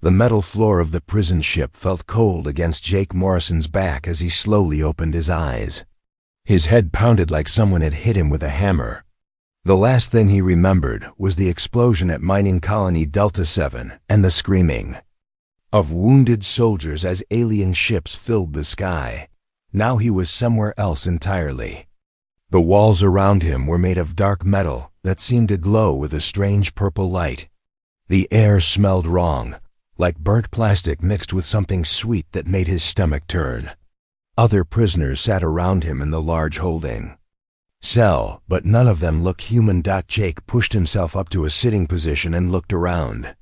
The metal floor of the prison ship felt cold against Jake Morrison's back as he slowly opened his eyes. His head pounded like someone had hit him with a hammer. The last thing he remembered was the explosion at mining colony Delta 7 and the screaming of wounded soldiers as alien ships filled the sky. Now he was somewhere else entirely. The walls around him were made of dark metal that seemed to glow with a strange purple light. The air smelled wrong, like burnt plastic mixed with something sweet that made his stomach turn. Other prisoners sat around him in the large holding cell, but none of them looked human. Jake pushed himself up to a sitting position and looked around.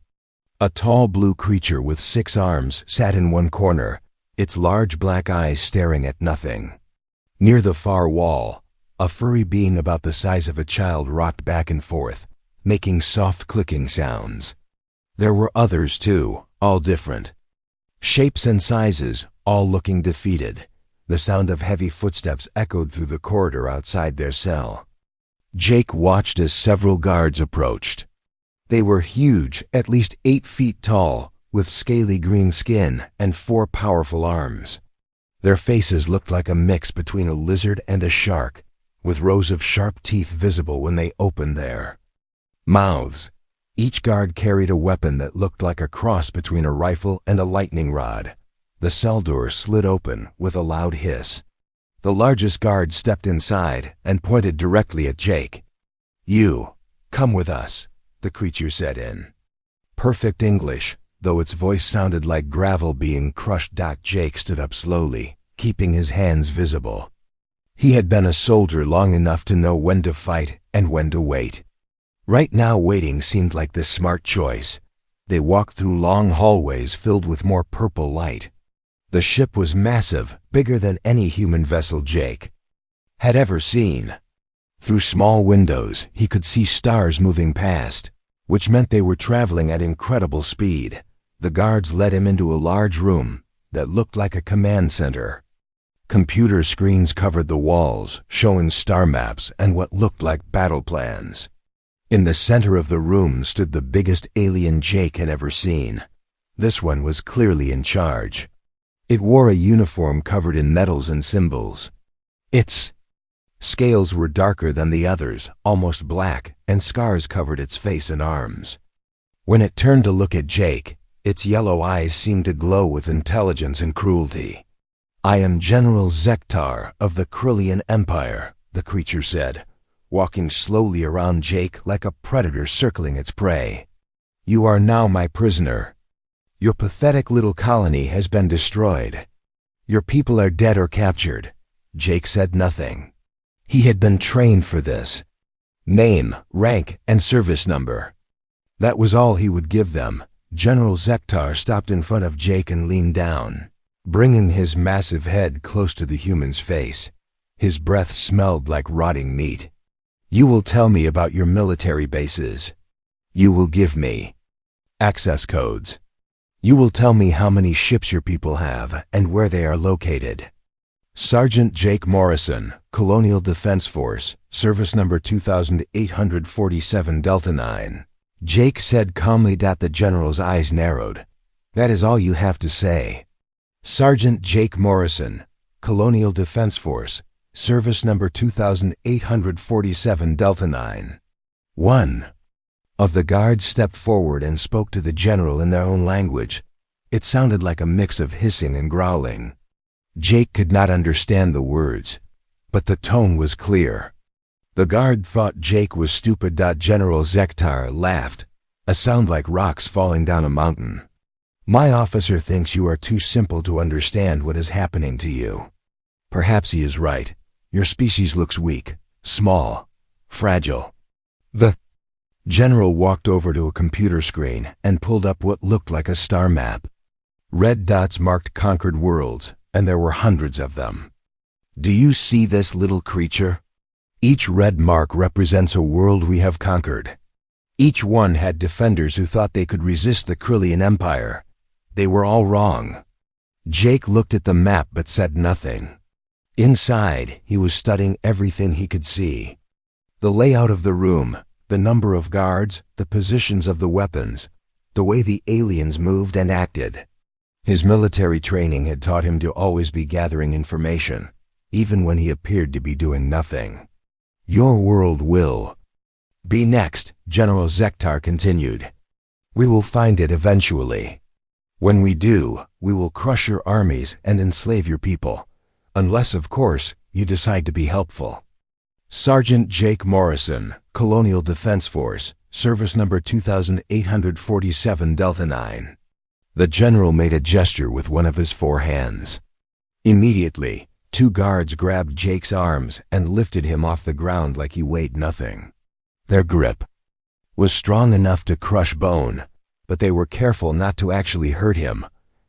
A tall blue creature with 6 arms sat in one corner, its large black eyes staring at nothing. Near the far wall, a furry being about the size of a child rocked back and forth, making soft clicking sounds. There were others too, all different shapes and sizes, all looking defeated. The sound of heavy footsteps echoed through the corridor outside their cell. Jake watched as several guards approached. They were huge, at least 8 feet tall, with scaly green skin and 4 powerful arms. Their faces looked like a mix between a lizard and a shark, with rows of sharp teeth visible when they opened their mouths. Each guard carried a weapon that looked like a cross between a rifle and a lightning rod. The cell door slid open with a loud hiss. The largest guard stepped inside and pointed directly at Jake. "You, come with us," the creature said in perfect English, though its voice sounded like gravel being crushed. Jake stood up slowly, keeping his hands visible. He had been a soldier long enough to know when to fight and when to wait. Right now, waiting seemed like the smart choice. They walked through long hallways filled with more purple light. The ship was massive, bigger than any human vessel Jake had ever seen. Through small windows, he could see stars moving past, which meant they were traveling at incredible speed. The guards led him into a large room that looked like a command center. Computer screens covered the walls, showing star maps and what looked like battle plans. In the center of the room stood the biggest alien Jake had ever seen. This one was clearly in charge. It wore a uniform covered in medals and symbols. Its scales were darker than the others, almost black, and scars covered its face and arms. When it turned to look at Jake, its yellow eyes seemed to glow with intelligence and cruelty. "I am General Zektar of the Krillian Empire," the creature said, walking slowly around Jake like a predator circling its prey. "You are now my prisoner. Your pathetic little colony has been destroyed. Your people are dead or captured." Jake said nothing. He had been trained for this. Name, rank, and service number. That was all he would give them. General Zektar stopped in front of Jake and leaned down, bringing his massive head close to the human's face. His breath smelled like rotting meat. "You will tell me about your military bases. You will give me access codes. You will tell me how many ships your people have and where they are located." Sergeant Jake Morrison, Colonial Defense Force, service number 2847 Delta 9. Jake said calmly. The general's eyes narrowed. "That is all you have to say." Sergeant Jake Morrison, Colonial Defense Force, service number 2847 Delta 9. One of the guards stepped forward and spoke to the general in their own language. It sounded like a mix of hissing and growling. Jake could not understand the words, but the tone was clear. The guard thought Jake was stupid. General Zektar laughed, a sound like rocks falling down a mountain. "My officer thinks you are too simple to understand what is happening to you. Perhaps he is right. Your species looks weak, small, fragile." The general walked over to a computer screen and pulled up what looked like a star map. Red dots marked conquered worlds, and there were hundreds of them. "Do you see this little creature? Each red mark represents a world we have conquered. Each one had defenders who thought they could resist the Krillian Empire. They were all wrong." Jake looked at the map but said nothing. Inside, he was studying everything he could see. The layout of the room, the number of guards, the positions of the weapons. the way the aliens moved and acted. His military training had taught him to always be gathering information, even when he appeared to be doing nothing. Your world will be next, General Zektar continued. We will find it eventually. When we do, we will crush your armies and enslave your people, unless, of course, you decide to be helpful. Sergeant Jake Morrison, Colonial Defense Force, Service Number 2847 Delta 9. The general made a gesture with one of his 4 hands. Immediately, 2 guards grabbed Jake's arms and lifted him off the ground like he weighed nothing. Their grip was strong enough to crush bone, but they were careful not to actually hurt him.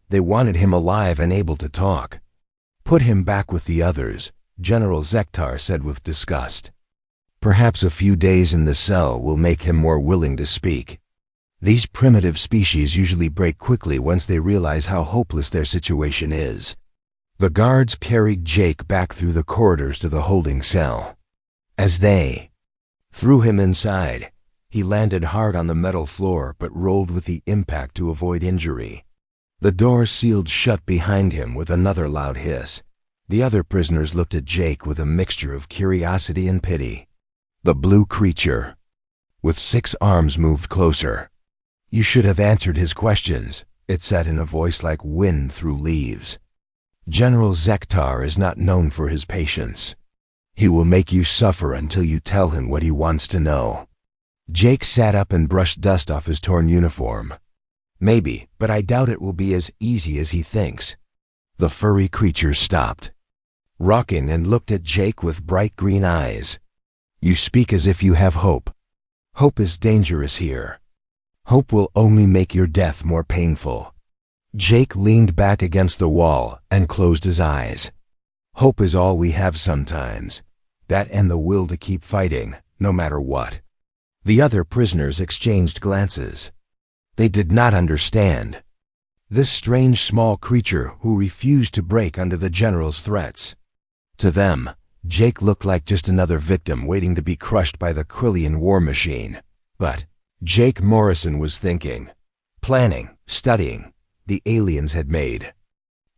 They wanted him alive and able to talk. Put him back with the others, General Zektar said with disgust. Perhaps a few days in the cell will make him more willing to speak. These primitive species usually break quickly once they realize how hopeless their situation is. The guards carried Jake back through the corridors to the holding cell. As they threw him inside, he landed hard on the metal floor but rolled with the impact to avoid injury. The door sealed shut behind him with another loud hiss. The other prisoners looked at Jake with a mixture of curiosity and pity. The blue creature, with 6 arms, moved closer. You should have answered his questions, it said in a voice like wind through leaves. General Zektar is not known for his patience. He will make you suffer until you tell him what he wants to know. Jake sat up and brushed dust off his torn uniform. Maybe, but I doubt it will be as easy as he thinks. The furry creature stopped, rocking, and looked at Jake with bright green eyes. You speak as if you have hope. Hope is dangerous here. Hope will only make your death more painful. Jake leaned back against the wall and closed his eyes. Hope is all we have sometimes. That and the will to keep fighting, no matter what. The other prisoners exchanged glances. They did not understand this strange small creature who refused to break under the general's threats. To them, Jake looked like just another victim waiting to be crushed by the Krillian war machine. But Jake Morrison was thinking, planning, studying. The aliens had made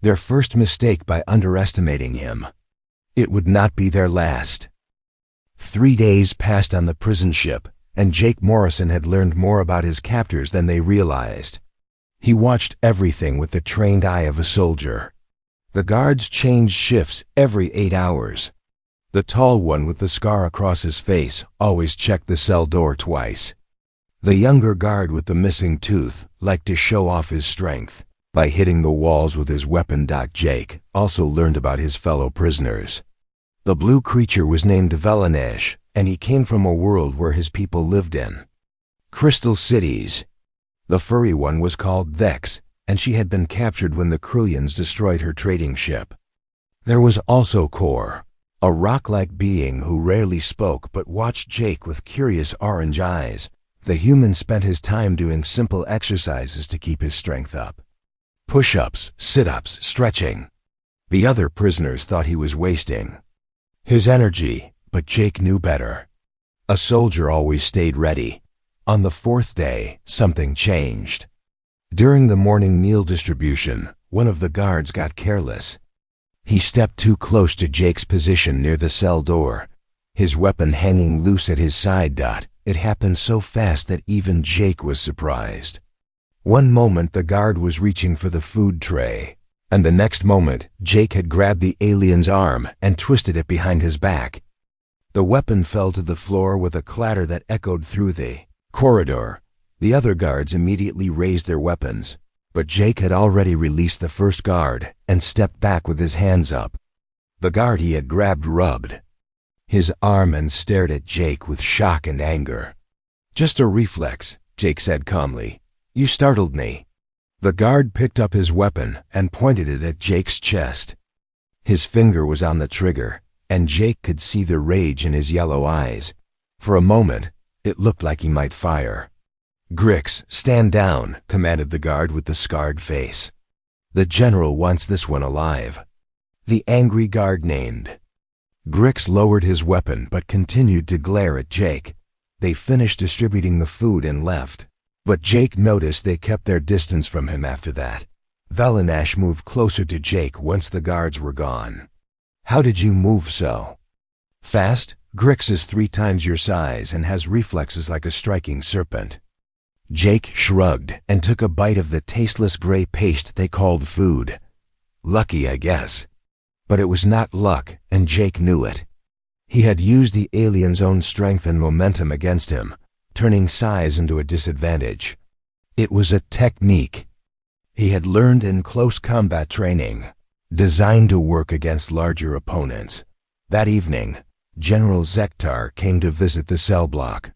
their first mistake by underestimating him. It would not be their last. 3 days passed on the prison ship, and Jake Morrison had learned more about his captors than they realized. He watched everything with the trained eye of a soldier. The guards changed shifts every 8 hours. The tall one with the scar across his face always checked the cell door twice. The younger guard with the missing tooth liked to show off his strength by hitting the walls with his weapon. Jake also learned about his fellow prisoners. The blue creature was named Velanesh, and he came from a world where his people lived in crystal cities. The furry one was called Vex, and she had been captured when the Krillians destroyed her trading ship. There was also Kor, a rock-like being who rarely spoke but watched Jake with curious orange eyes. The human spent his time doing simple exercises to keep his strength up. Push-ups, sit-ups, stretching. The other prisoners thought he was wasting his energy, but Jake knew better. A soldier always stayed ready. On the 4th day, something changed. During the morning meal distribution, one of the guards got careless. He stepped too close to Jake's position near the cell door, his weapon hanging loose at his side. It happened so fast that even Jake was surprised. One moment the guard was reaching for the food tray, and the next moment Jake had grabbed the alien's arm and twisted it behind his back. The weapon fell to the floor with a clatter that echoed through the corridor. The other guards immediately raised their weapons, but Jake had already released the first guard and stepped back with his hands up. The guard he had grabbed rubbed his arm and stared at Jake with shock and anger. Just a reflex, Jake said calmly. You startled me. The guard picked up his weapon and pointed it at Jake's chest. His finger was on the trigger, and Jake could see the rage in his yellow eyes. For a moment, it looked like he might fire. Grix, stand down, commanded the guard with the scarred face. The general wants this one alive. The angry guard named. Grix lowered his weapon but continued to glare at Jake. They finished distributing the food and left. But Jake noticed they kept their distance from him after that. Velinash moved closer to Jake once the guards were gone. "How did you move so fast? Grix is 3 times your size and has reflexes like a striking serpent." Jake shrugged and took a bite of the tasteless gray paste they called food. Lucky, I guess. But it was not luck, and Jake knew it. He had used the alien's own strength and momentum against him, turning size into a disadvantage. It was a technique he had learned in close combat training, designed to work against larger opponents. That evening, General Zektar came to visit the cell block.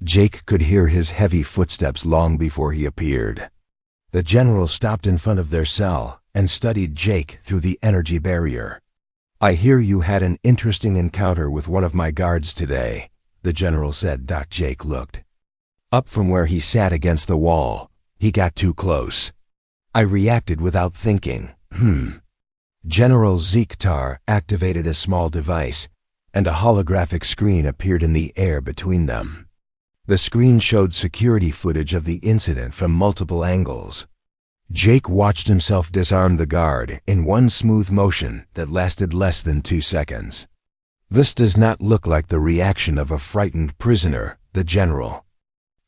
Jake could hear his heavy footsteps long before he appeared. The general stopped in front of their cell and studied Jake through the energy barrier. "I hear you had an interesting encounter with one of my guards today," the general said. Jake looked up from where he sat against the wall. "He got too close. I reacted without thinking." General Zektar activated a small device, and a holographic screen appeared in the air between them. The screen showed security footage of the incident from multiple angles. Jake watched himself disarm the guard in one smooth motion that lasted less than 2 seconds. "This does not look like the reaction of a frightened prisoner," the general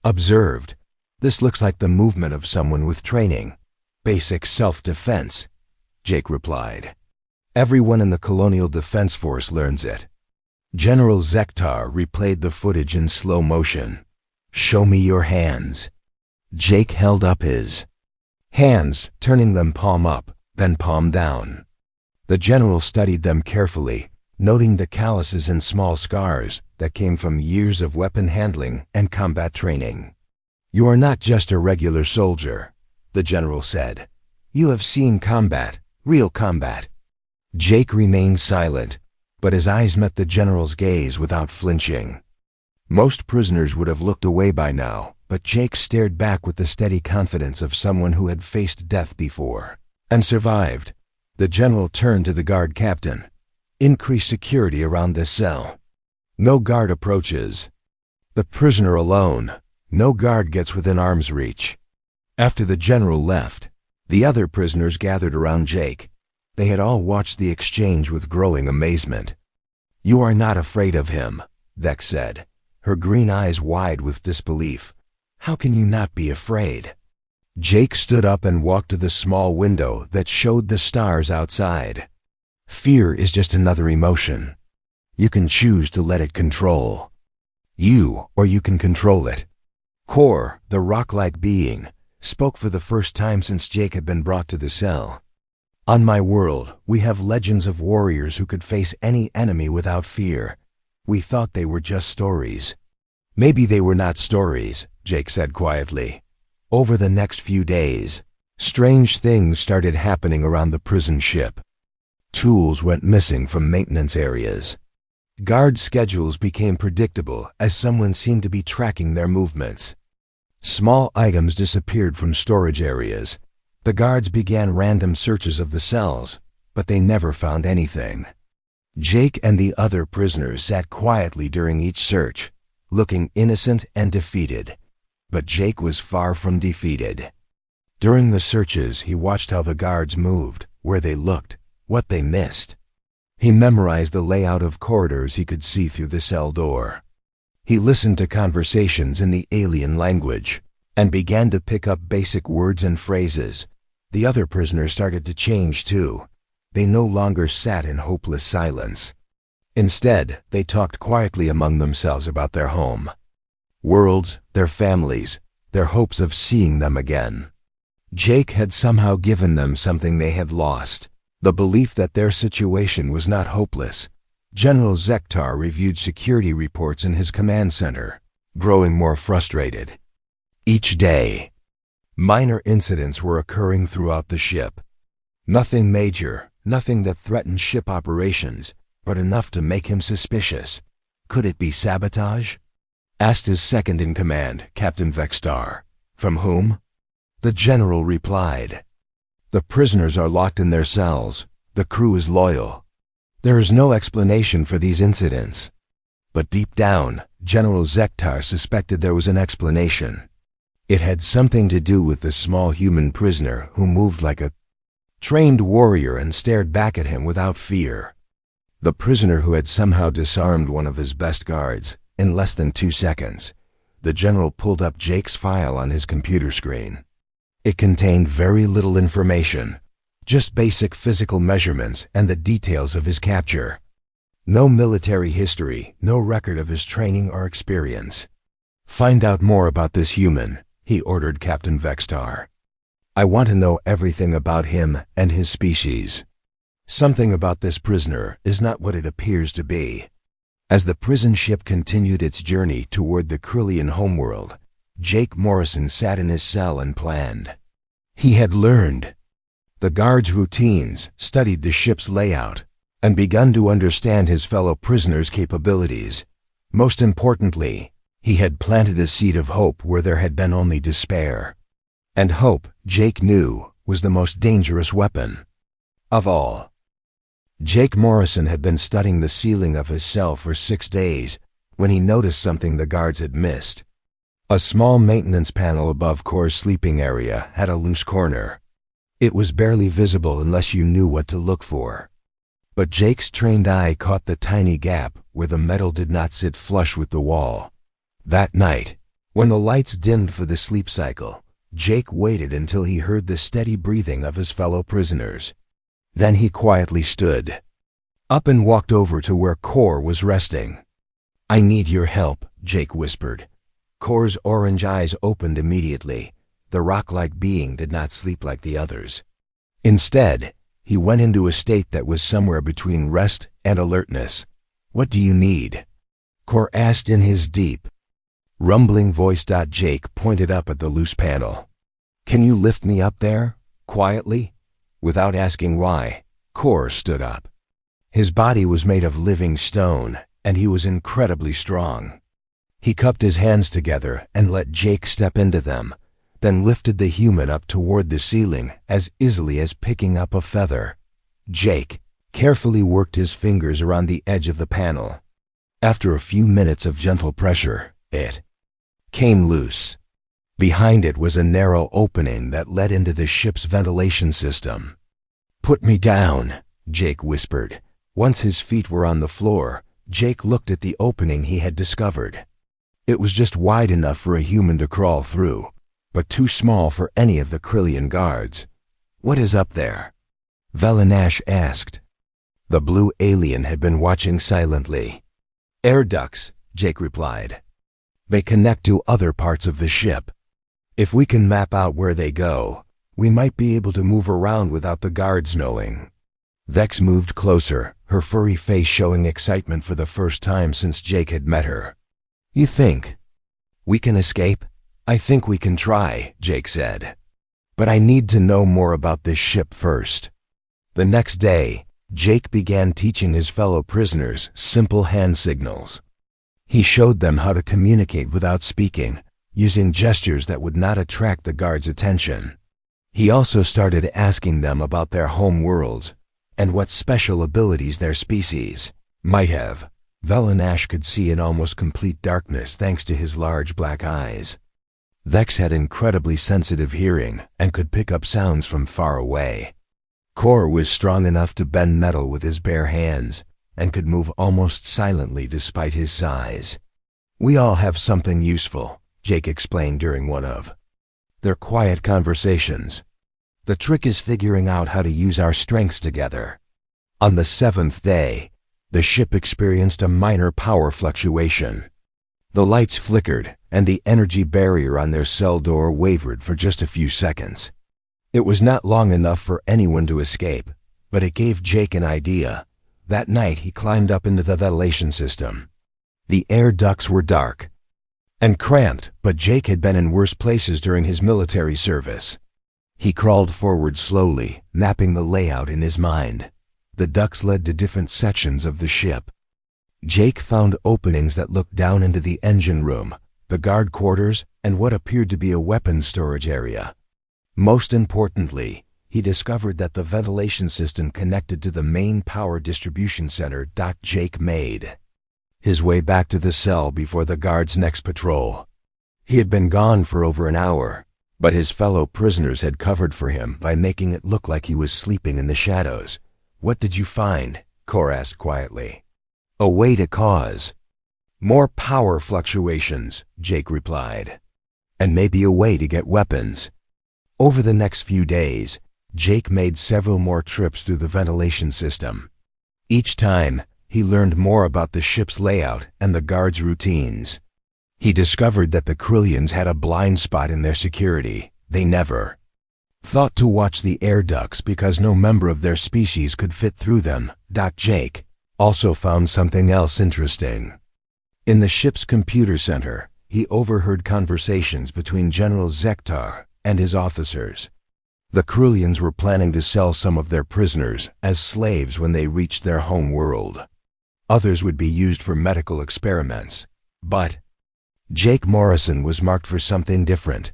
observed. "This looks like the movement of someone with training. Basic self-defense," Jake replied. "Everyone in the Colonial Defense Force learns it." General Zektar replayed the footage in slow motion. "Show me your hands." Jake held up his hands, turning them palm up, then palm down. The general studied them carefully, noting the calluses and small scars that came from years of weapon handling and combat training. "You are not just a regular soldier," the general said. "You have seen combat, real combat." Jake remained silent, but his eyes met the general's gaze without flinching. Most prisoners would have looked away by now, but Jake stared back with the steady confidence of someone who had faced death before and survived. The general turned to the guard captain. "Increase security around this cell. No guard approaches. The prisoner alone. No guard gets within arm's reach." After the general left, the other prisoners gathered around Jake. They had all watched the exchange with growing amazement. "You are not afraid of him," Vex said, her green eyes wide with disbelief. "How can you not be afraid?" Jake stood up and walked to the small window that showed the stars outside. "Fear is just another emotion. You can choose to let it control you, or you can control it." Kor, the rock-like being, spoke for the first time since Jake had been brought to the cell. "On my world, we have legends of warriors who could face any enemy without fear. We thought they were just stories." "Maybe they were not stories," Jake said quietly. Over the next few days, strange things started happening around the prison ship. Tools went missing from maintenance areas. Guard schedules became predictable as someone seemed to be tracking their movements. Small items disappeared from storage areas. The guards began random searches of the cells, but they never found anything. Jake and the other prisoners sat quietly during each search, looking innocent and defeated. But Jake was far from defeated. During the searches, he watched how the guards moved, where they looked, what they missed. He memorized the layout of corridors he could see through the cell door. He listened to conversations in the alien language and began to pick up basic words and phrases. The other prisoners started to change too. They no longer sat in hopeless silence. Instead, they talked quietly among themselves about their home, worlds, their families, their hopes of seeing them again. Jake had somehow given them something they had lost, the belief that their situation was not hopeless. General Zektar reviewed security reports in his command center, growing more frustrated. Each day, minor incidents were occurring throughout the ship. Nothing major, nothing that threatened ship operations, but enough to make him suspicious. Could it be sabotage? Asked his second-in-command, Captain Vextar. From whom? The general replied, "The prisoners are locked in their cells. The crew is loyal. There is no explanation for these incidents." But deep down, General Zektar suspected there was an explanation. It had something to do with the small human prisoner who moved like a trained warrior and stared back at him without fear. The prisoner who had somehow disarmed one of his best guards in less than 2 seconds. The general pulled up Jake's file on his computer screen. It contained very little information, just basic physical measurements and the details of his capture. No military history, no record of his training or experience. "Find out more about this human," he ordered Captain Vextar. "I want to know everything about him and his species. Something about this prisoner is not what it appears to be." As the prison ship continued its journey toward the Krillian homeworld, Jake Morrison sat in his cell and planned. He had learned the guards' routines, studied the ship's layout, and begun to understand his fellow prisoners' capabilities. Most importantly, he had planted a seed of hope where there had been only despair. And hope, Jake knew, was the most dangerous weapon of all. Jake Morrison had been studying the ceiling of his cell for 6 days when he noticed something the guards had missed. A small maintenance panel above Core's sleeping area had a loose corner. It was barely visible unless you knew what to look for. But Jake's trained eye caught the tiny gap where the metal did not sit flush with the wall. That night, when the lights dimmed for the sleep cycle, Jake waited until he heard the steady breathing of his fellow prisoners. Then he quietly stood up and walked over to where Core was resting. "I need your help," Jake whispered. Core's orange eyes opened immediately. The rock-like being did not sleep like the others. Instead, he went into a state that was somewhere between rest and alertness. "What do you need?" Core asked in his deep, rumbling voice. Jake pointed up at the loose panel. "Can you lift me up there, quietly?" Without asking why, Core stood up. His body was made of living stone, and he was incredibly strong. He cupped his hands together and let Jake step into them, then lifted the human up toward the ceiling as easily as picking up a feather. Jake carefully worked his fingers around the edge of the panel. After a few minutes of gentle pressure, it came loose. Behind it was a narrow opening that led into the ship's ventilation system. "Put me down," Jake whispered. Once his feet were on the floor, Jake looked at the opening he had discovered. It was just wide enough for a human to crawl through, but too small for any of the Krillian guards. "What is up there?" Velanash asked. The blue alien had been watching silently. "Air ducts," Jake replied. "They connect to other parts of the ship. If we can map out where they go, we might be able to move around without the guards knowing." Vex moved closer, her furry face showing excitement for the first time since Jake had met her. "You think we can escape?" "I think we can try," Jake said. "But I need to know more about this ship first." The next day, Jake began teaching his fellow prisoners simple hand signals. He showed them how to communicate without speaking, using gestures that would not attract the guards' attention. He also started asking them about their home worlds and what special abilities their species might have. Velanash could see in almost complete darkness thanks to his large black eyes. Vex had incredibly sensitive hearing and could pick up sounds from far away. Core was strong enough to bend metal with his bare hands and could move almost silently despite his size. "We all have something useful," Jake explained during one of their quiet conversations. "The trick is figuring out how to use our strengths together." On the 7th day, the ship experienced a minor power fluctuation. The lights flickered, and the energy barrier on their cell door wavered for just a few seconds. It was not long enough for anyone to escape, but it gave Jake an idea. That night he climbed up into the ventilation system. The air ducts were dark and cramped, but Jake had been in worse places during his military service. He crawled forward slowly, mapping the layout in his mind. The ducts led to different sections of the ship. Jake found openings that looked down into the engine room, the guard quarters, and what appeared to be a weapons storage area. Most importantly, he discovered that the ventilation system connected to the main power distribution center. Jake made his way back to the cell before the guard's next patrol. He had been gone for over an hour, but his fellow prisoners had covered for him by making it look like he was sleeping in the shadows. "What did you find?" Kor asked quietly. "A way to cause more power fluctuations," Jake replied. "And maybe a way to get weapons." Over the next few days, Jake made several more trips through the ventilation system. Each time, he learned more about the ship's layout and the guards' routines. He discovered that the Krillians had a blind spot in their security. They never thought to watch the air ducts because no member of their species could fit through them. Jake also found something else interesting. In the ship's computer center, he overheard conversations between General Zektar and his officers. The Krillians were planning to sell some of their prisoners as slaves when they reached their home world. Others would be used for medical experiments. But Jake Morrison was marked for something different.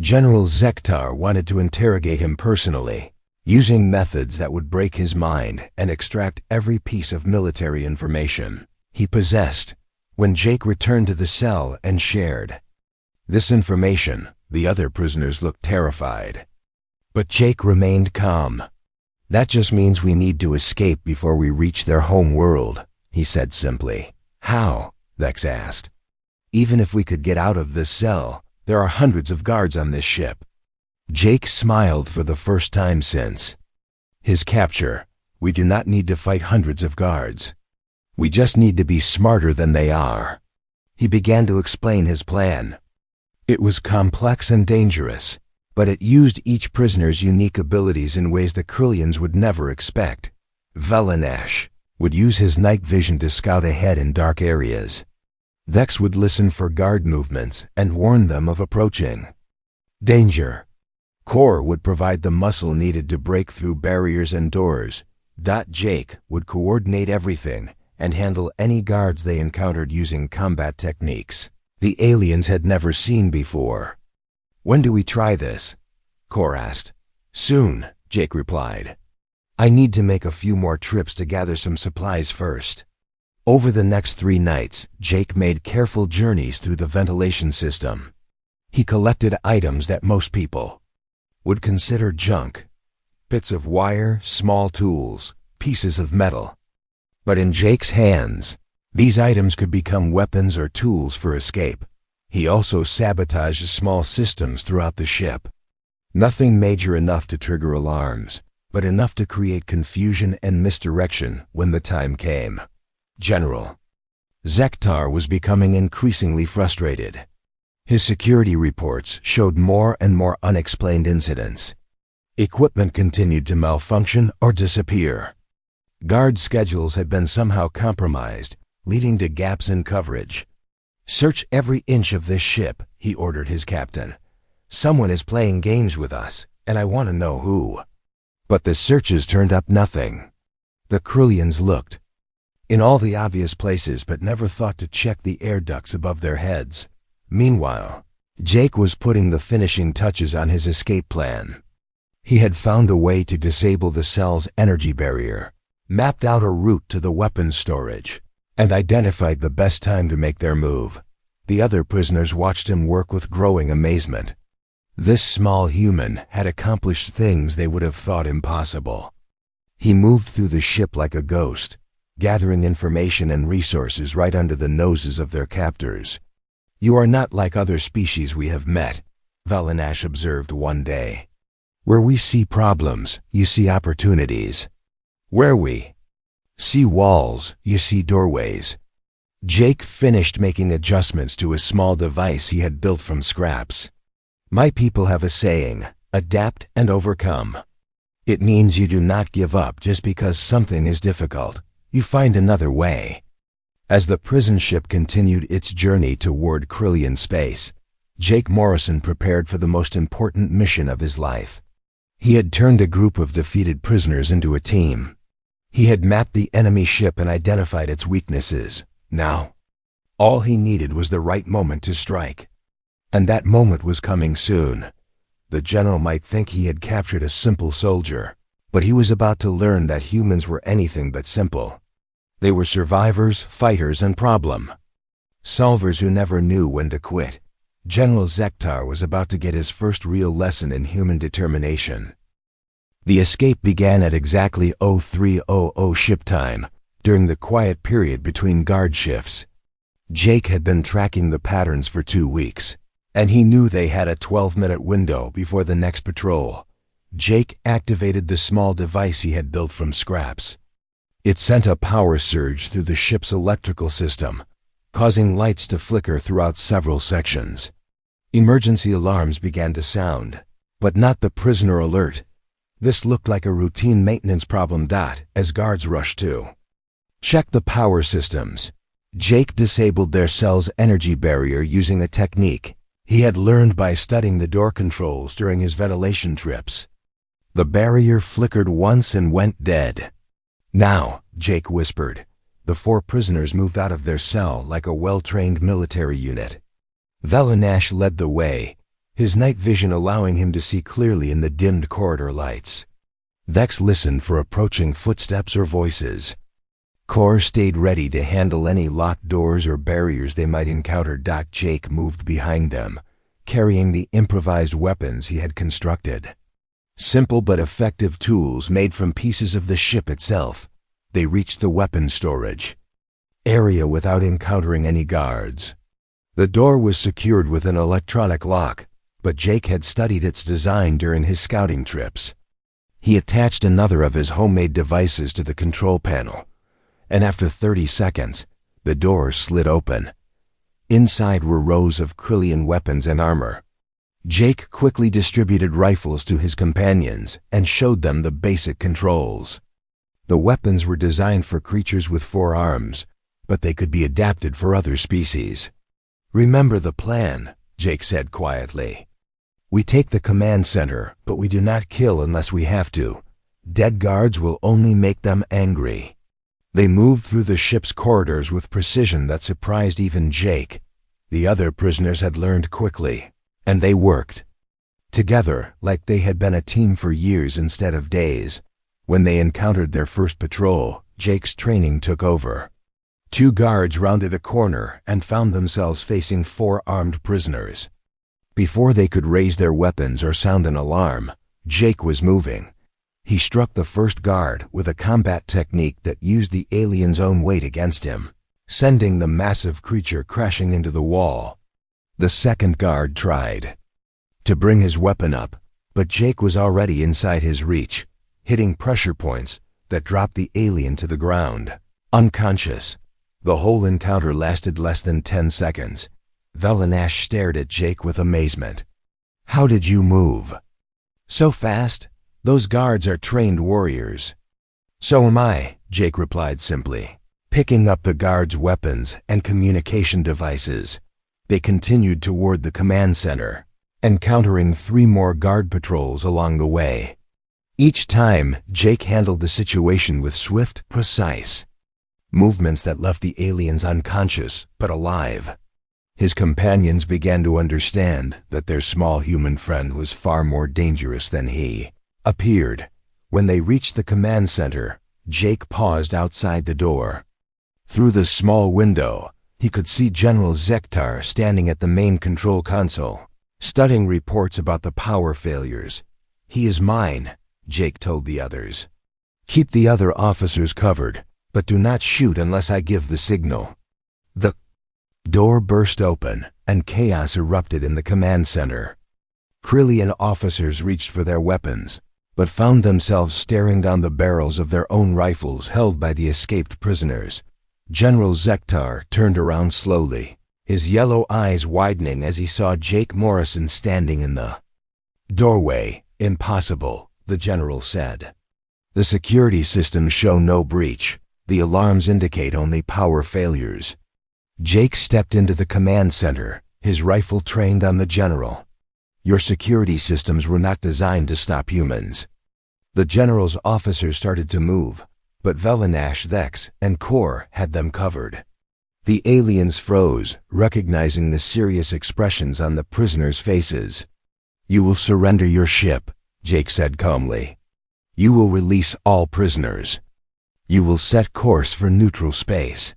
General Zektar wanted to interrogate him personally, using methods that would break his mind and extract every piece of military information he possessed. When Jake returned to the cell and shared this information, the other prisoners looked terrified. But Jake remained calm. "That just means we need to escape before we reach their home world," he said simply. "How?" Vex asked. "Even if we could get out of this cell, there are hundreds of guards on this ship." Jake smiled for the first time since his capture. "We do not need to fight hundreds of guards. We just need to be smarter than they are." He began to explain his plan. It was complex and dangerous, but it used each prisoner's unique abilities in ways the Krillians would never expect. Velenesh would use his night vision to scout ahead in dark areas. Vex would listen for guard movements and warn them of approaching danger. Kor would provide the muscle needed to break through barriers and doors. Jake would coordinate everything and handle any guards they encountered using combat techniques the aliens had never seen before. "When do we try this?" Kor asked. "Soon," Jake replied. "I need to make a few more trips to gather some supplies first." Over the next 3 nights, Jake made careful journeys through the ventilation system. He collected items that most people would consider junk: bits of wire, small tools, pieces of metal. But in Jake's hands, these items could become weapons or tools for escape. He also sabotaged small systems throughout the ship. Nothing major enough to trigger alarms, but enough to create confusion and misdirection when the time came. General Zektar was becoming increasingly frustrated. His security reports showed more and more unexplained incidents. Equipment continued to malfunction or disappear. Guard schedules had been somehow compromised, leading to gaps in coverage. "Search every inch of this ship," he ordered his captain. "Someone is playing games with us, and I want to know who." But the searches turned up nothing. The Krillians looked in all the obvious places but never thought to check the air ducts above their heads. Meanwhile, Jake was putting the finishing touches on his escape plan. He had found a way to disable the cell's energy barrier, mapped out a route to the weapons storage, and identified the best time to make their move. The other prisoners watched him work with growing amazement. This small human had accomplished things they would have thought impossible. He moved through the ship like a ghost, gathering information and resources right under the noses of their captors. "You are not like other species we have met," Velenesh observed one day. "Where we see problems, you see opportunities. Where we see walls, you see doorways." Jake finished making adjustments to a small device he had built from scraps. "My people have a saying, adapt and overcome. It means you do not give up just because something is difficult. You find another way." As the prison ship continued its journey toward Krillian space, Jake Morrison prepared for the most important mission of his life. He had turned a group of defeated prisoners into a team. He had mapped the enemy ship and identified its weaknesses. Now, all he needed was the right moment to strike. And that moment was coming soon. The general might think he had captured a simple soldier, but he was about to learn that humans were anything but simple. They were survivors, fighters, and problem solvers who never knew when to quit. General Zektar was about to get his first real lesson in human determination. The escape began at exactly 0300 ship time, during the quiet period between guard shifts. Jake had been tracking the patterns for 2 weeks, and he knew they had a 12-minute window before the next patrol. Jake activated the small device he had built from scraps. It sent a power surge through the ship's electrical system, causing lights to flicker throughout several sections. Emergency alarms began to sound, but not the prisoner alert. This looked like a routine maintenance problem. As guards rushed to check the power systems, Jake disabled their cell's energy barrier using a technique he had learned by studying the door controls during his ventilation trips. The barrier flickered once and went dead. "Now," Jake whispered. The 4 prisoners moved out of their cell like a well-trained military unit. Velanash led the way, his night vision allowing him to see clearly in the dimmed corridor lights. Vex listened for approaching footsteps or voices. Kor stayed ready to handle any locked doors or barriers they might encounter. Jake moved behind them, carrying the improvised weapons he had constructed. Simple but effective tools made from pieces of the ship itself. They reached the weapons storage area without encountering any guards. The door was secured with an electronic lock, but Jake had studied its design during his scouting trips. He attached another of his homemade devices to the control panel, and after 30 seconds, the door slid open. Inside were rows of Krillian weapons and armor. Jake quickly distributed rifles to his companions and showed them the basic controls. The weapons were designed for creatures with 4 arms, but they could be adapted for other species. "Remember the plan," Jake said quietly. "We take the command center, but we do not kill unless we have to. Dead guards will only make them angry." They moved through the ship's corridors with precision that surprised even Jake. The other prisoners had learned quickly, and they worked together like they had been a team for years instead of days. When they encountered their first patrol, Jake's training took over. 2 guards rounded a corner and found themselves facing 4 armed prisoners. Before they could raise their weapons or sound an alarm, Jake was moving. He struck the first guard with a combat technique that used the alien's own weight against him, sending the massive creature crashing into the wall. The second guard tried to bring his weapon up, but Jake was already inside his reach, hitting pressure points that dropped the alien to the ground, unconscious. The whole encounter lasted less than 10 seconds. Velanash stared at Jake with amazement. "How did you move so fast? Those guards are trained warriors." "So am I," Jake replied simply. Picking up the guards' weapons and communication devices, they continued toward the command center, encountering 3 more guard patrols along the way. Each time, Jake handled the situation with swift, precise movements that left the aliens unconscious but alive. His companions began to understand that their small human friend was far more dangerous than he appeared. When they reached the command center, Jake paused outside the door. Through the small window, he could see General Zektar standing at the main control console, studying reports about the power failures. "He is mine," Jake told the others. "Keep the other officers covered, but do not shoot unless I give the signal." The door burst open, and chaos erupted in the command center. Krillian officers reached for their weapons, but found themselves staring down the barrels of their own rifles held by the escaped prisoners. General Zektar turned around slowly, his yellow eyes widening as he saw Jake Morrison standing in the doorway. "Impossible," the general said. "The security systems show no breach. The alarms indicate only power failures." Jake stepped into the command center, his rifle trained on the general. "Your security systems were not designed to stop humans." The general's officers started to move, but Velanash, Vex, and Kor had them covered. The aliens froze, recognizing the serious expressions on the prisoners' faces. "You will surrender your ship," Jake said calmly. "You will release all prisoners. You will set course for neutral space."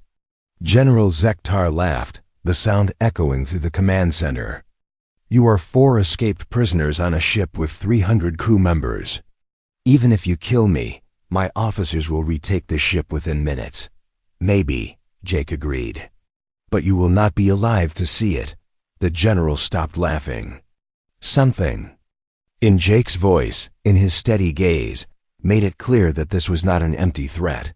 General Zektar laughed, the sound echoing through the command center. You are 4 escaped prisoners on a ship with 300 crew members. Even if you kill me, my officers will retake the ship within minutes. Maybe, Jake agreed. But you will not be alive to see it. The general stopped laughing. Something in Jake's voice, in his steady gaze, made it clear that this was not an empty threat.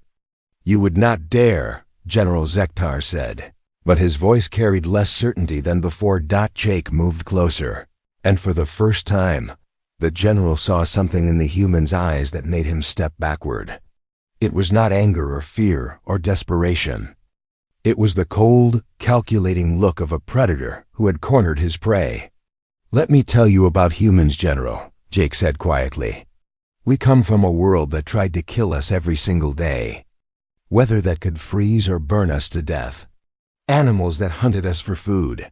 You would not dare, General Zektar said. But his voice carried less certainty than before. Jake moved closer, and for the first time, the general saw something in the human's eyes that made him step backward. It was not anger or fear or desperation. It was the cold, calculating look of a predator who had cornered his prey. Let me tell you about humans, General, Jake said quietly. We come from a world that tried to kill us every single day. Weather that could freeze or burn us to death. Animals that hunted us for food.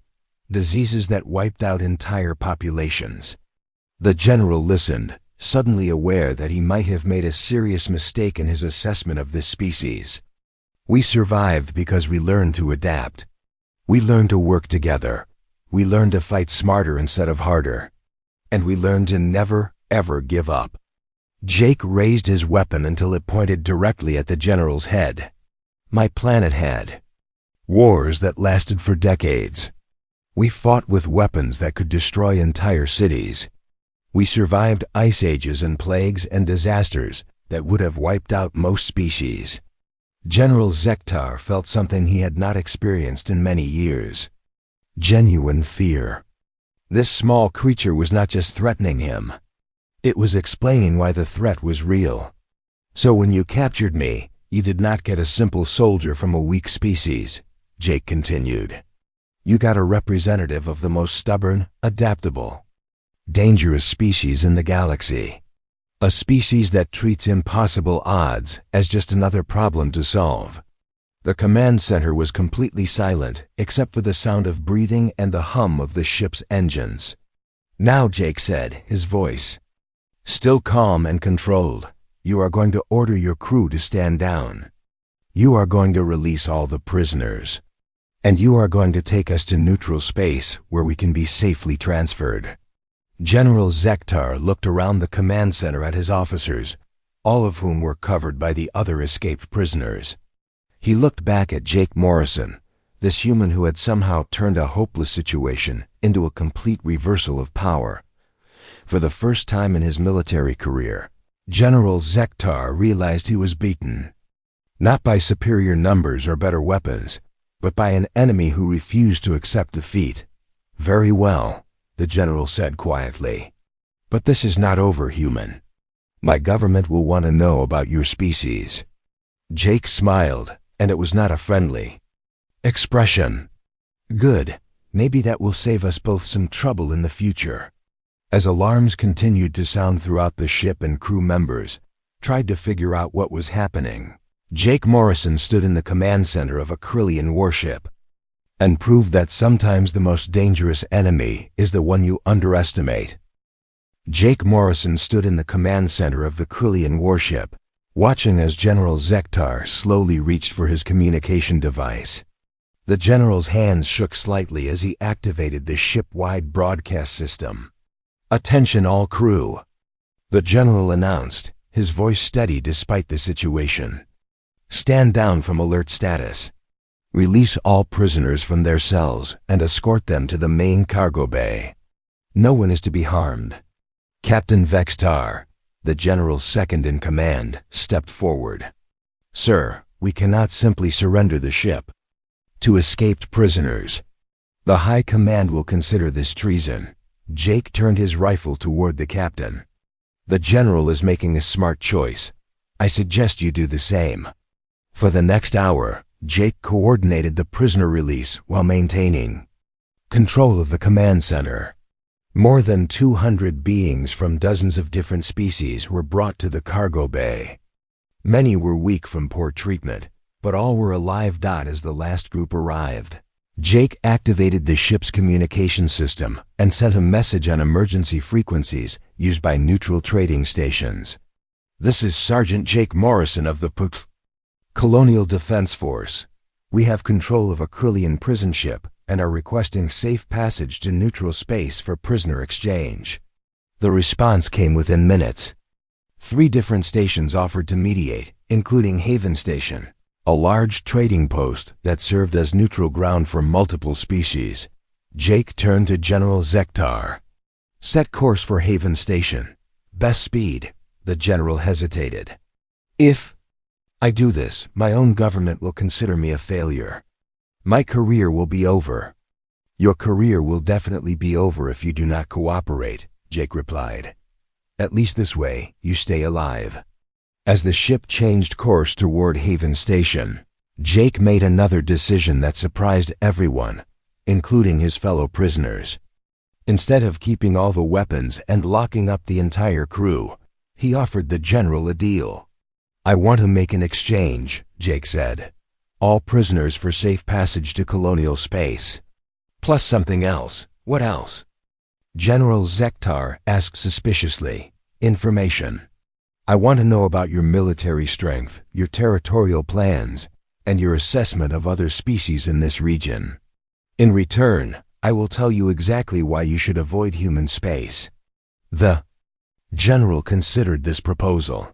Diseases that wiped out entire populations. The general listened, suddenly aware that he might have made a serious mistake in his assessment of this species. We survived because we learned to adapt. We learned to work together. We learned to fight smarter instead of harder. And we learned to never, ever give up. Jake raised his weapon until it pointed directly at the general's head. My planet had wars that lasted for decades. We fought with weapons that could destroy entire cities. We survived ice ages and plagues and disasters that would have wiped out most species. General Zektar felt something he had not experienced in many years. Genuine fear. This small creature was not just threatening him. It was explaining why the threat was real. So when you captured me, you did not get a simple soldier from a weak species, Jake continued. You got a representative of the most stubborn, adaptable, dangerous species in the galaxy. A species that treats impossible odds as just another problem to solve. The command center was completely silent, except for the sound of breathing and the hum of the ship's engines. Now, Jake said, his voice still calm and controlled, you are going to order your crew to stand down. You are going to release all the prisoners. And you are going to take us to neutral space where we can be safely transferred. General Zektar looked around the command center at his officers, all of whom were covered by the other escaped prisoners. He looked back at Jake Morrison, this human who had somehow turned a hopeless situation into a complete reversal of power. For the first time in his military career, General Zektar realized he was beaten. Not by superior numbers or better weapons, but by an enemy who refused to accept defeat. Very well, the general said quietly. But this is not over, human. My government will want to know about your species. Jake smiled, and it was not a friendly expression. Good, maybe that will save us both some trouble in the future. As alarms continued to sound throughout the ship and crew members tried to figure out what was happening, Jake Morrison stood in the command center of a Krillian warship and proved that sometimes the most dangerous enemy is the one you underestimate. Jake Morrison stood in the command center of the Krillian warship, watching as General Zektar slowly reached for his communication device. The general's hands shook slightly as he activated the ship-wide broadcast system. Attention all crew, the general announced, his voice steady despite the situation. Stand down from alert status. Release all prisoners from their cells and escort them to the main cargo bay. No one is to be harmed. Captain Vextar, the general's second in command, stepped forward. Sir, we cannot simply surrender the ship to escaped prisoners. The High Command will consider this treason. Jake turned his rifle toward the captain. The general is making a smart choice. I suggest you do the same. For the next hour, Jake coordinated the prisoner release while maintaining control of the command center. More than 200 beings from dozens of different species were brought to the cargo bay. Many were weak from poor treatment, but all were alive. As the last group arrived, Jake activated the ship's communication system and sent a message on emergency frequencies used by neutral trading stations. This is Sergeant Jake Morrison of the Colonial Defense Force. We have control of a Krillian prison ship and are requesting safe passage to neutral space for prisoner exchange. The response came within minutes. 3 different stations offered to mediate, including Haven Station, a large trading post that served as neutral ground for multiple species. Jake turned to General Zektar. "Set course for Haven Station. Best speed." The general hesitated. "If I do this, my own government will consider me a failure. My career will be over." "Your career will definitely be over if you do not cooperate," Jake replied. "At least this way, you stay alive." As the ship changed course toward Haven Station, Jake made another decision that surprised everyone, including his fellow prisoners. Instead of keeping all the weapons and locking up the entire crew, he offered the general a deal. "I want to make an exchange," Jake said. "All prisoners for safe passage to colonial space. Plus something else." "What else?" General Zektar asked suspiciously. "Information. I want to know about your military strength, your territorial plans, and your assessment of other species in this region. In return, I will tell you exactly why you should avoid human space." The general considered this proposal.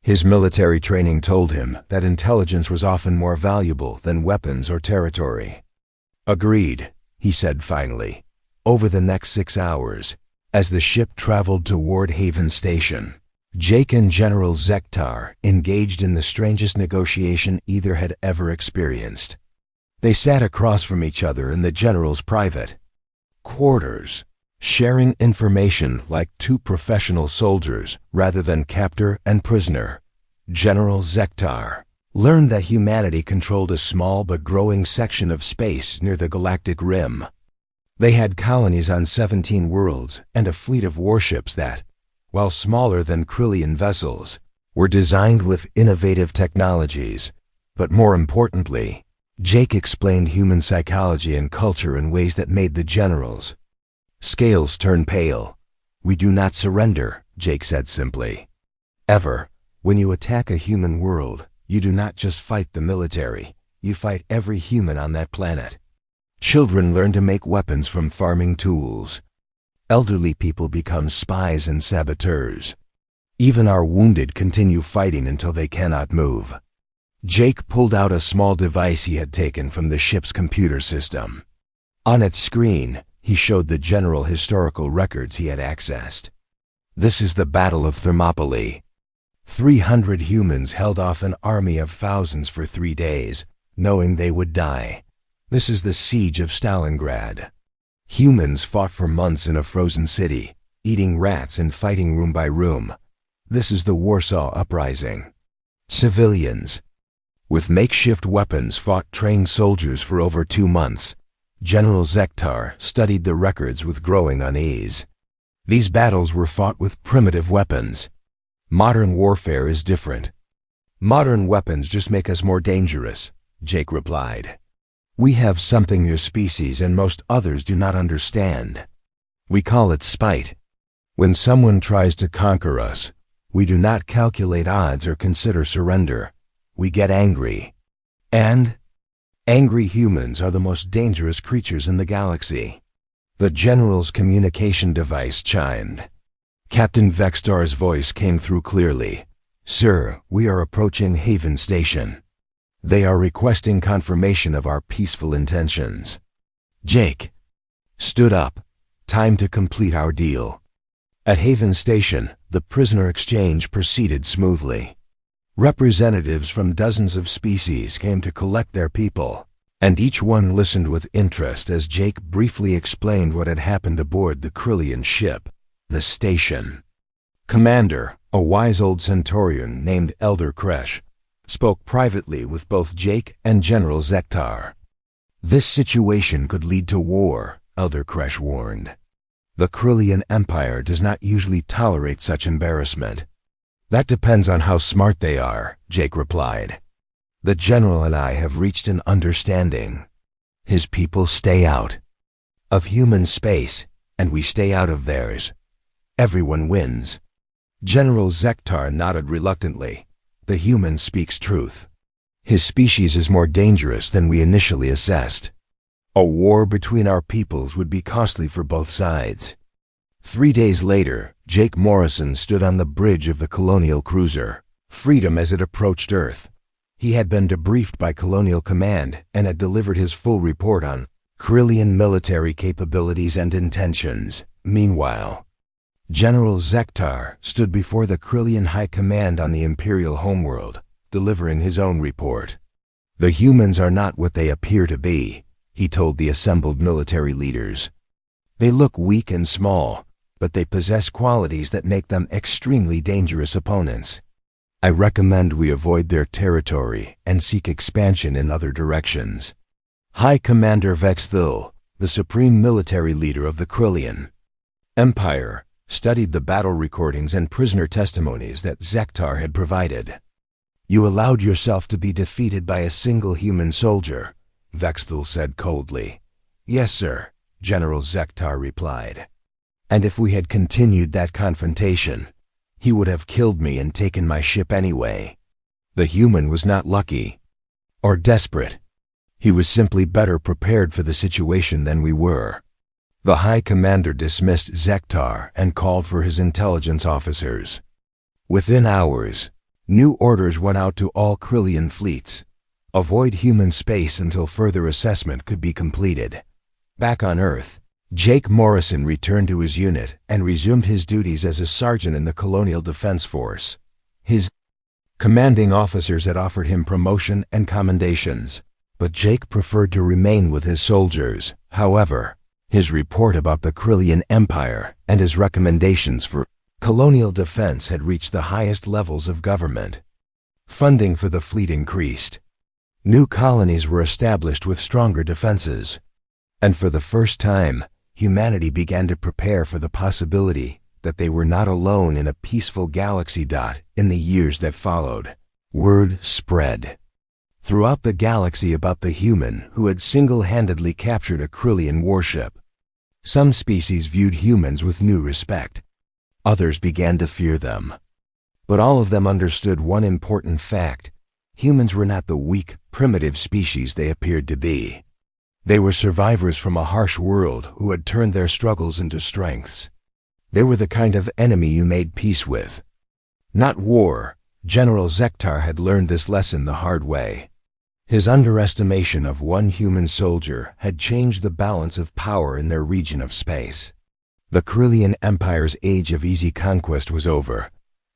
His military training told him that intelligence was often more valuable than weapons or territory. "Agreed," he said finally. Over the next 6 hours, as the ship traveled toward Haven Station, Jake and General Zektar engaged in the strangest negotiation either had ever experienced. They sat across from each other in the general's private quarters, sharing information like 2 professional soldiers rather than captor and prisoner. General Zektar learned that humanity controlled a small but growing section of space near the galactic rim. They had colonies on 17 worlds and a fleet of warships that, while smaller than Krillian vessels, were designed with innovative technologies. But more importantly, Jake explained human psychology and culture in ways that made the generals' scales turn pale. "We do not surrender," Jake said simply. "Ever. When you attack a human world, you do not just fight the military, you fight every human on that planet. Children learn to make weapons from farming tools. Elderly people become spies and saboteurs. Even our wounded continue fighting until they cannot move." Jake pulled out a small device he had taken from the ship's computer system. On its screen, he showed the general historical records he had accessed. "This is the Battle of Thermopylae. 300 humans held off an army of thousands for 3 days, knowing they would die. This is the Siege of Stalingrad. Humans fought for months in a frozen city, eating rats and fighting room by room. This is the Warsaw Uprising. Civilians, with makeshift weapons, fought trained soldiers for over 2 months. General Zektar studied the records with growing unease. These battles were fought with primitive weapons. Modern warfare is different. Modern weapons just make us more dangerous, Jake replied. We have something your species and most others do not understand. We call it spite. When someone tries to conquer us, we do not calculate odds or consider surrender. We get angry. And angry humans are the most dangerous creatures in the galaxy. The general's communication device chimed. Captain Vextar's voice came through clearly. Sir, we are approaching Haven Station. They are requesting confirmation of our peaceful intentions. Jake stood up. Time to complete our deal. At Haven Station, the prisoner exchange proceeded smoothly. Representatives from dozens of species came to collect their people, and each one listened with interest as Jake briefly explained what had happened aboard the Krillian ship, the Station. Commander, a wise old Centaurian named Elder Kresh, spoke privately with both Jake and General Zektar. This situation could lead to war, Elder Kresh warned. The Krillian Empire does not usually tolerate such embarrassment. That depends on how smart they are, Jake replied. The general and I have reached an understanding. His people stay out of human space, and we stay out of theirs. Everyone wins. General Zektar nodded reluctantly. The human speaks truth. His species is more dangerous than we initially assessed. A war between our peoples would be costly for both sides. 3 days later, Jake Morrison stood on the bridge of the colonial cruiser, Freedom, as it approached Earth. He had been debriefed by Colonial Command and had delivered his full report on Krillian military capabilities and intentions. Meanwhile, General Zektar stood before the Krillian High Command on the Imperial homeworld, delivering his own report. "The humans are not what they appear to be," he told the assembled military leaders. "They look weak and small, but they possess qualities that make them extremely dangerous opponents. I recommend we avoid their territory and seek expansion in other directions." High Commander Vexthil, the supreme military leader of the Krillian Empire, studied the battle recordings and prisoner testimonies that Zektar had provided. "You allowed yourself to be defeated by a single human soldier," Vexthil said coldly. "Yes, sir," General Zektar replied. "And if we had continued that confrontation, he would have killed me and taken my ship anyway." The human was not lucky or desperate. He was simply better prepared for the situation than we were. The High Commander dismissed Zektar and called for his intelligence officers. Within hours, new orders went out to all Krillian fleets. Avoid human space until further assessment could be completed. Back on Earth, Jake Morrison returned to his unit and resumed his duties as a sergeant in the Colonial Defense Force. His commanding officers had offered him promotion and commendations, but Jake preferred to remain with his soldiers. However, his report about the Krillian Empire and his recommendations for colonial defense had reached the highest levels of government. Funding for the fleet increased. New colonies were established with stronger defenses. And for the first time, humanity began to prepare for the possibility that they were not alone in a peaceful galaxy. In the years that followed, word spread throughout the galaxy about the human who had single-handedly captured a Krillian warship. Some species viewed humans with new respect. Others began to fear them. But all of them understood one important fact: humans were not the weak, primitive species they appeared to be. They were survivors from a harsh world who had turned their struggles into strengths. They were the kind of enemy you made peace with, not war. General Zektar had learned this lesson the hard way. His underestimation of one human soldier had changed the balance of power in their region of space. The Krillian Empire's age of easy conquest was over,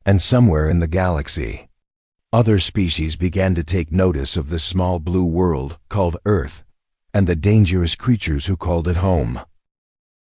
and somewhere in the galaxy, other species began to take notice of the small blue world called Earth and the dangerous creatures who called it home.